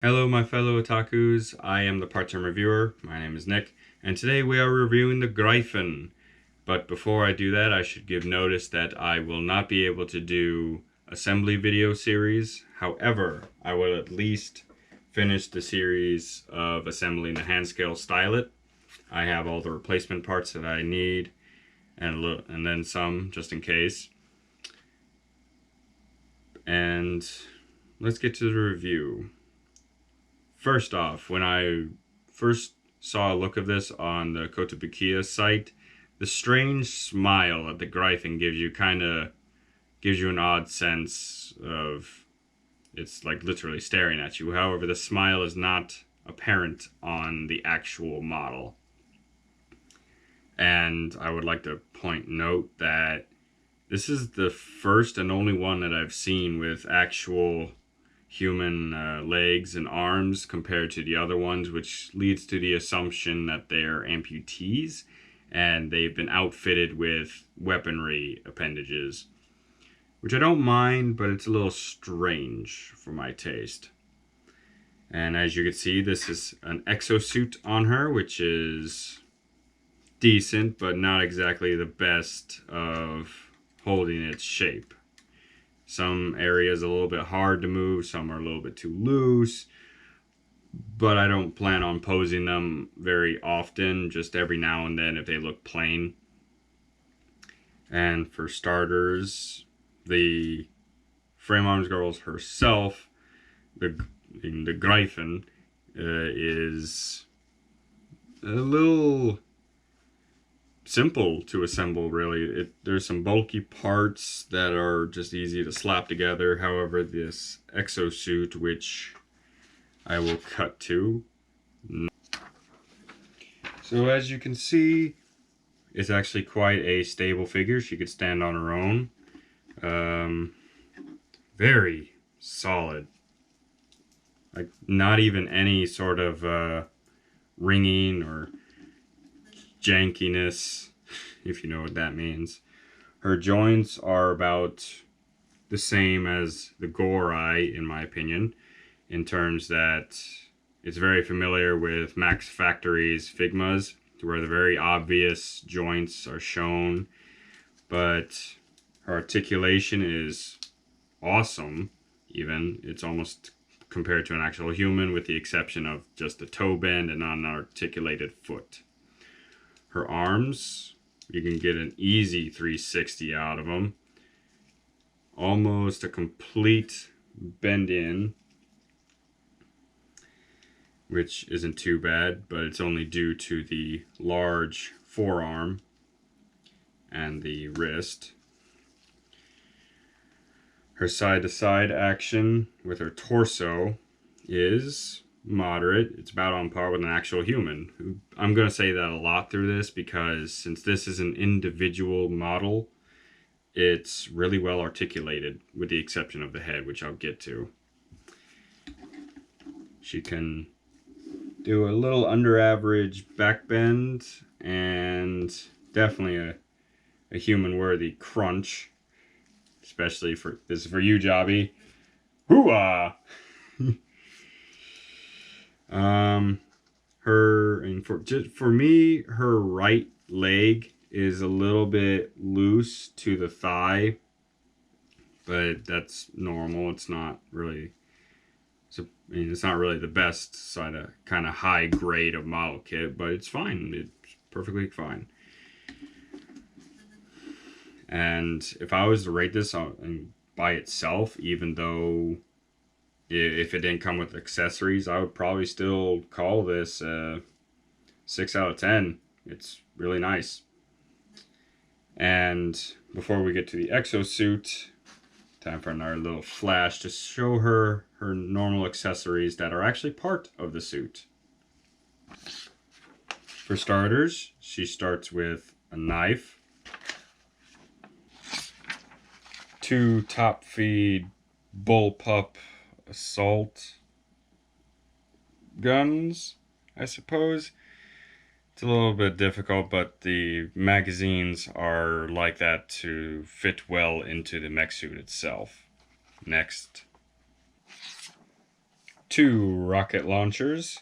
Hello, my fellow otakus. I am the part-time reviewer. My name is Nick, and today we are reviewing the Greifen. But before I do that, I should give notice that I will not be able to do assembly video series. However, I will at least finish the series of assembling the hand scale stylet. I have all the replacement parts that I need, and then some just in case. And let's get to the review. First off, when I first saw a look of this on the Kotobukiya site, the strange smile that the greifen gives you an odd sense of it's like literally staring at you. However, the smile is not apparent on the actual model. And I would like to note that this is the first and only one that I've seen with actual human legs and arms compared to the other ones, which leads to the assumption that they're amputees and they've been outfitted with weaponry appendages, which I don't mind, but it's a little strange for my taste. And as you can see, this is an exosuit on her, which is decent, but not exactly the best of holding its shape. Some areas a little bit hard to move, some are a little bit too loose, but I don't plan on posing them very often, just every now and then if they look plain. And for starters, the frame arms girl herself, the greifen, is a little simple to assemble, really. There's some bulky parts that are just easy to slap together. However, this exosuit, which I will cut to. So as you can see, it's actually quite a stable figure. She could stand on her own. Very solid. Like, not even any sort of ringing or jankiness, if you know what that means. Her joints are about the same as the Gorai, in my opinion, in terms that it's very familiar with Max Factory's Figmas, where the very obvious joints are shown, but her articulation is awesome, even. It's almost compared to an actual human, with the exception of just a toe bend and an unarticulated foot. Her arms, you can get an easy 360 out of them. Almost a complete bend in, which isn't too bad, but it's only due to the large forearm and the wrist. Her side-to-side action with her torso is moderate. It's about on par with an actual human. I'm going to say that a lot through this because since this is an individual model, it's really well articulated with the exception of the head, which I'll get to. She can do a little under average back bend and definitely a human worthy crunch, especially for this is for you, Jobby. Hoo-ah! For me, her right leg is a little bit loose to the thigh, but that's normal. It's not really, it's not really the best side of kind of high grade of model kit, but it's fine. It's perfectly fine. And if I was to rate this by itself, even though if it didn't come with accessories, I would probably still call this a 6 out of 10. It's really nice. And before we get to the exosuit, time for another little flash to show her normal accessories that are actually part of the suit. For starters, she starts with a knife, 2 top feed bullpup assault guns, I suppose. It's a little bit difficult, but the magazines are like that to fit well into the mech suit itself. Next. two rocket launchers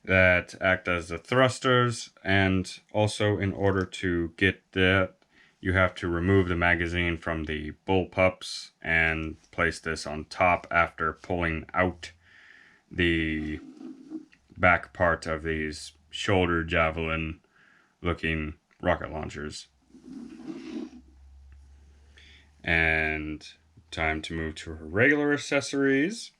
that act as the thrusters, and also in order to get that, you have to remove the magazine from the bullpups and place this on top after pulling out the back part of these shoulder javelin looking rocket launchers. And time to move to her regular accessories.